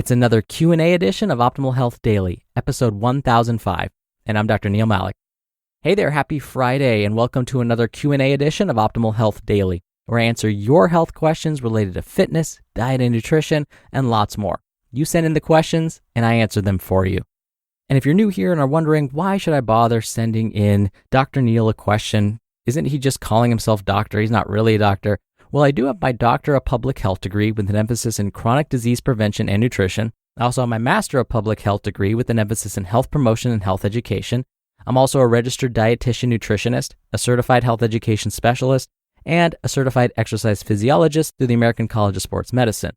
It's another Q&A edition of Optimal Health Daily, episode 1005, and I'm Dr. Neil Malik. Hey there, happy Friday, and welcome to another Q&A edition of Optimal Health Daily, where I answer your health questions related to fitness, diet and nutrition, and lots more. You send in the questions, and I answer them for you. And if you're new here and are wondering, why should I bother sending in Dr. Neil a question? Isn't he just calling himself doctor? He's not really a doctor. Well, I do have my Doctor of Public Health degree with an emphasis in chronic disease prevention and nutrition. I also have my Master of Public Health degree with an emphasis in health promotion and health education. I'm also a registered dietitian nutritionist, a certified health education specialist, and a certified exercise physiologist through the American College of Sports Medicine.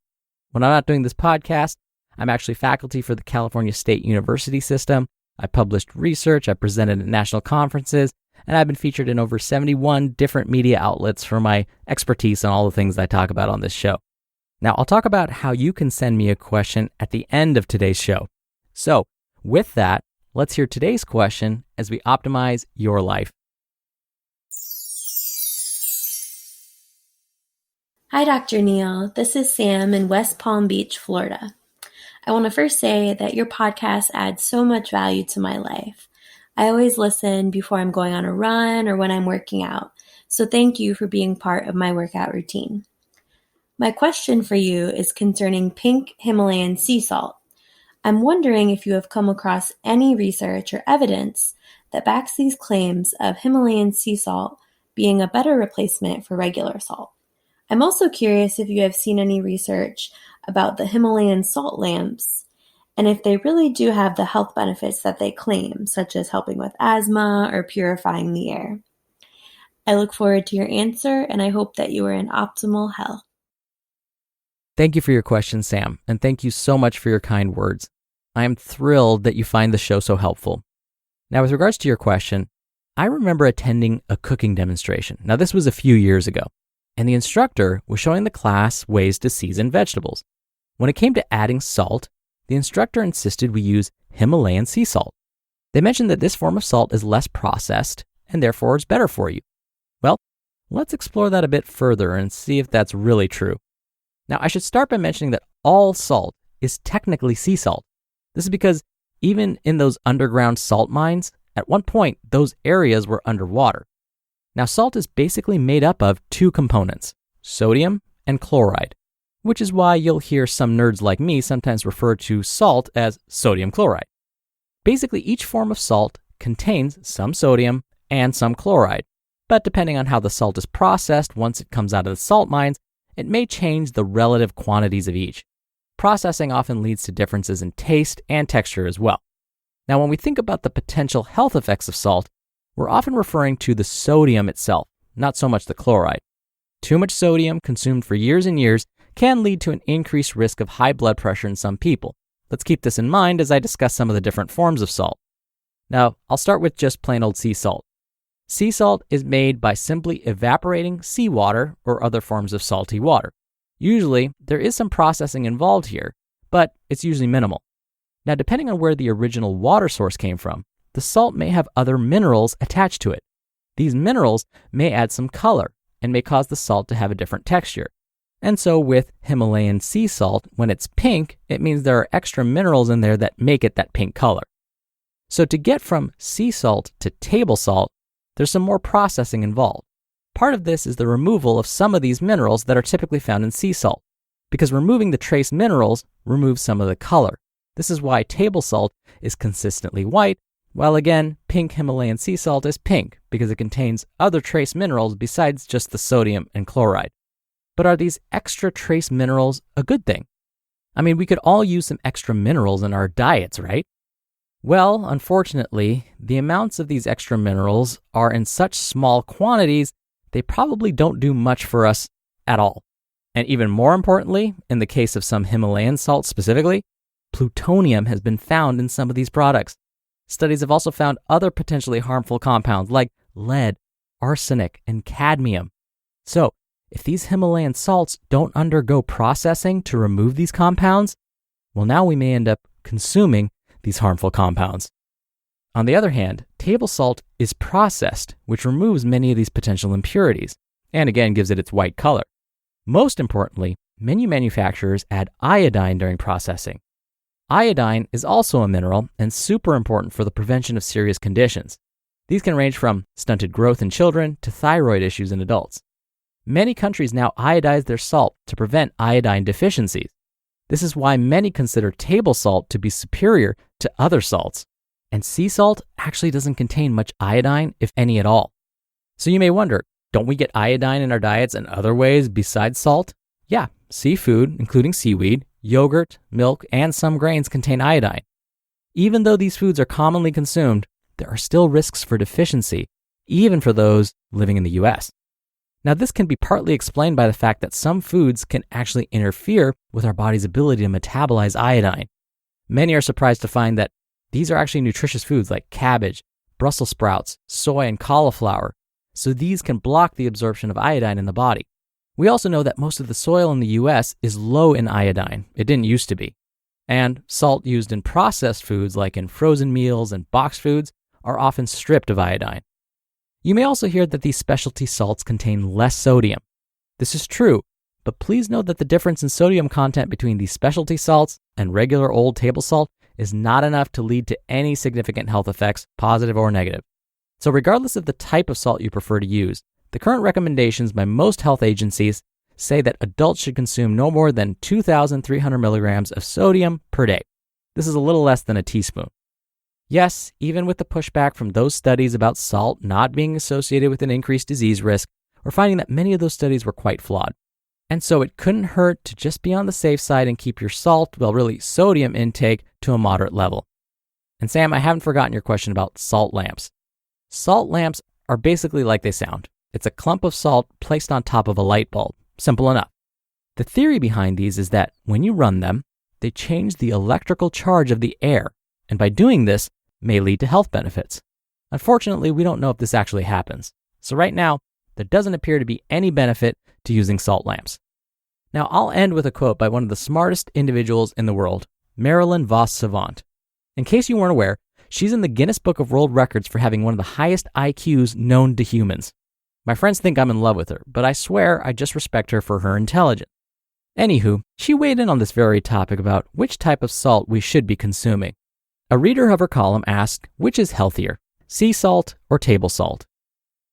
When I'm not doing this podcast, I'm actually faculty for the California State University system. I published research, I presented at national conferences, and I've been featured in over 71 different media outlets for my expertise on all the things I talk about on this show. Now, I'll talk about how you can send me a question at the end of today's show. So, with that, let's hear today's question as we optimize your life. Hi, Dr. Neil. This is Sam in West Palm Beach, Florida. I want to first say that your podcast adds so much value to my life. I always listen before I'm going on a run or when I'm working out, so thank you for being part of my workout routine. My question for you is concerning pink Himalayan sea salt. I'm wondering if you have come across any research or evidence that backs these claims of Himalayan sea salt being a better replacement for regular salt. I'm also curious if you have seen any research about the Himalayan salt lamps and if they really do have the health benefits that they claim, such as helping with asthma or purifying the air. I look forward to your answer, and I hope that you are in optimal health. Thank you for your question, Sam, and thank you so much for your kind words. I am thrilled that you find the show so helpful. Now, with regards to your question, I remember attending a cooking demonstration. Now, this was a few years ago, and the instructor was showing the class ways to season vegetables. When it came to adding salt, the instructor insisted we use Himalayan sea salt. They mentioned that this form of salt is less processed and therefore is better for you. Well, let's explore that a bit further and see if that's really true. Now, I should start by mentioning that all salt is technically sea salt. This is because even in those underground salt mines, at one point, those areas were underwater. Now, salt is basically made up of two components, sodium and chloride, which is why you'll hear some nerds like me sometimes refer to salt as sodium chloride. Basically, each form of salt contains some sodium and some chloride, but depending on how the salt is processed once it comes out of the salt mines, it may change the relative quantities of each. Processing often leads to differences in taste and texture as well. Now, when we think about the potential health effects of salt, we're often referring to the sodium itself, not so much the chloride. Too much sodium consumed for years and years can lead to an increased risk of high blood pressure in some people. Let's keep this in mind as I discuss some of the different forms of salt. Now, I'll start with just plain old sea salt. Sea salt is made by simply evaporating seawater or other forms of salty water. Usually, there is some processing involved here, but it's usually minimal. Now, depending on where the original water source came from, the salt may have other minerals attached to it. These minerals may add some color and may cause the salt to have a different texture. And so with Himalayan sea salt, when it's pink, it means there are extra minerals in there that make it that pink color. So to get from sea salt to table salt, there's some more processing involved. Part of this is the removal of some of these minerals that are typically found in sea salt, because removing the trace minerals removes some of the color. This is why table salt is consistently white, while again, pink Himalayan sea salt is pink because it contains other trace minerals besides just the sodium and chloride. But are these extra trace minerals a good thing? I mean, we could all use some extra minerals in our diets, right? Well, unfortunately, the amounts of these extra minerals are in such small quantities, they probably don't do much for us at all. And even more importantly, in the case of some Himalayan salt specifically, plutonium has been found in some of these products. Studies have also found other potentially harmful compounds like lead, arsenic, and cadmium. So, if these Himalayan salts don't undergo processing to remove these compounds, well, now we may end up consuming these harmful compounds. On the other hand, table salt is processed, which removes many of these potential impurities, and again gives it its white color. Most importantly, many manufacturers add iodine during processing, Iodine is also a mineral and super important for the prevention of serious conditions. These can range from stunted growth in children to thyroid issues in adults. Many countries now iodize their salt to prevent iodine deficiencies. This is why many consider table salt to be superior to other salts. And sea salt actually doesn't contain much iodine, if any at all. So you may wonder, don't we get iodine in our diets in other ways besides salt? Yeah, seafood, including seaweed, yogurt, milk, and some grains contain iodine. Even though these foods are commonly consumed, there are still risks for deficiency, even for those living in the US. Now, this can be partly explained by the fact that some foods can actually interfere with our body's ability to metabolize iodine. Many are surprised to find that these are actually nutritious foods like cabbage, Brussels sprouts, soy, and cauliflower, so these can block the absorption of iodine in the body. We also know that most of the soil in the US is low in iodine. It didn't used to be. And salt used in processed foods like in frozen meals and boxed foods are often stripped of iodine. You may also hear that these specialty salts contain less sodium. This is true, but please note that the difference in sodium content between these specialty salts and regular old table salt is not enough to lead to any significant health effects, positive or negative. So regardless of the type of salt you prefer to use, the current recommendations by most health agencies say that adults should consume no more than 2,300 milligrams of sodium per day. This is a little less than a teaspoon. Yes, even with the pushback from those studies about salt not being associated with an increased disease risk, we're finding that many of those studies were quite flawed. And so it couldn't hurt to just be on the safe side and keep your salt, well really sodium intake, to a moderate level. And Sam, I haven't forgotten your question about salt lamps. Salt lamps are basically like they sound. It's a clump of salt placed on top of a light bulb. Simple enough. The theory behind these is that when you run them, they change the electrical charge of the air, and by doing this, may lead to health benefits. Unfortunately, we don't know if this actually happens. So right now, there doesn't appear to be any benefit to using salt lamps. Now, I'll end with a quote by one of the smartest individuals in the world, Marilyn Vos-Savant. In case you weren't aware, she's in the Guinness Book of World Records for having one of the highest IQs known to humans. My friends think I'm in love with her, but I swear I just respect her for her intelligence. Anywho, she weighed in on this very topic about which type of salt we should be consuming. A reader of her column asked which is healthier, sea salt or table salt.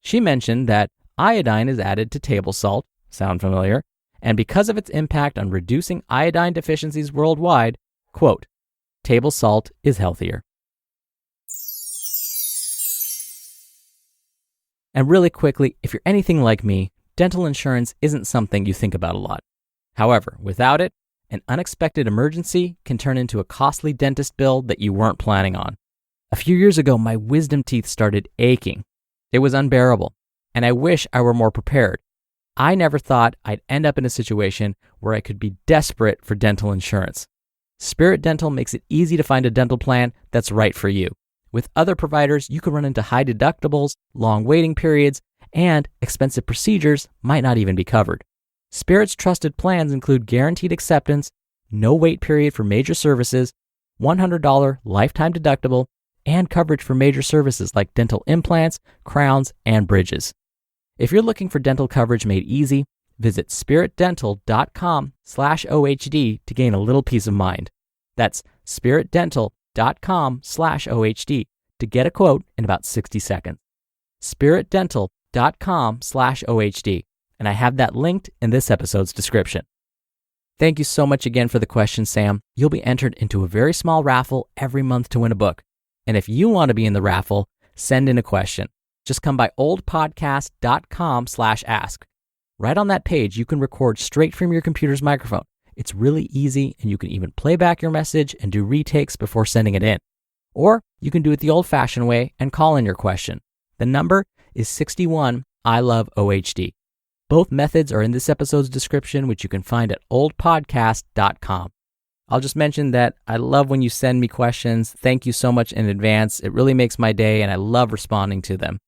She mentioned that iodine is added to table salt, sound familiar, and because of its impact on reducing iodine deficiencies worldwide, quote, table salt is healthier. And really quickly, if you're anything like me, dental insurance isn't something you think about a lot. However, without it, an unexpected emergency can turn into a costly dentist bill that you weren't planning on. A few years ago, my wisdom teeth started aching. It was unbearable, and I wish I were more prepared. I never thought I'd end up in a situation where I could be desperate for dental insurance. Spirit Dental makes it easy to find a dental plan that's right for you. With other providers, you could run into high deductibles, long waiting periods, and expensive procedures might not even be covered. Spirit's trusted plans include guaranteed acceptance, no wait period for major services, $100 lifetime deductible, and coverage for major services like dental implants, crowns, and bridges. If you're looking for dental coverage made easy, visit spiritdental.com/OHD to gain a little peace of mind. That's spiritdental.com/OHD to get a quote in about 60 seconds. spiritdental.com/OHD. And I have that linked in this episode's description. Thank you so much again for the question, Sam. You'll be entered into a very small raffle every month to win a book. And if you want to be in the raffle, send in a question. Just come by oldpodcast.com/ask. Right on that page, you can record straight from your computer's microphone. It's really easy, and you can even play back your message and do retakes before sending it in. Or you can do it the old-fashioned way and call in your question. The number is 61 I Love OHD. Both methods are in this episode's description, which you can find at oldpodcast.com. I'll just mention that I love when you send me questions. Thank you so much in advance. It really makes my day, and I love responding to them.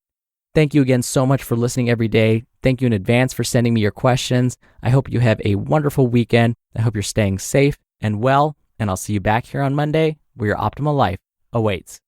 Thank you again so much for listening every day. Thank you in advance for sending me your questions. I hope you have a wonderful weekend. I hope you're staying safe and well, and I'll see you back here on Monday where your optimal life awaits.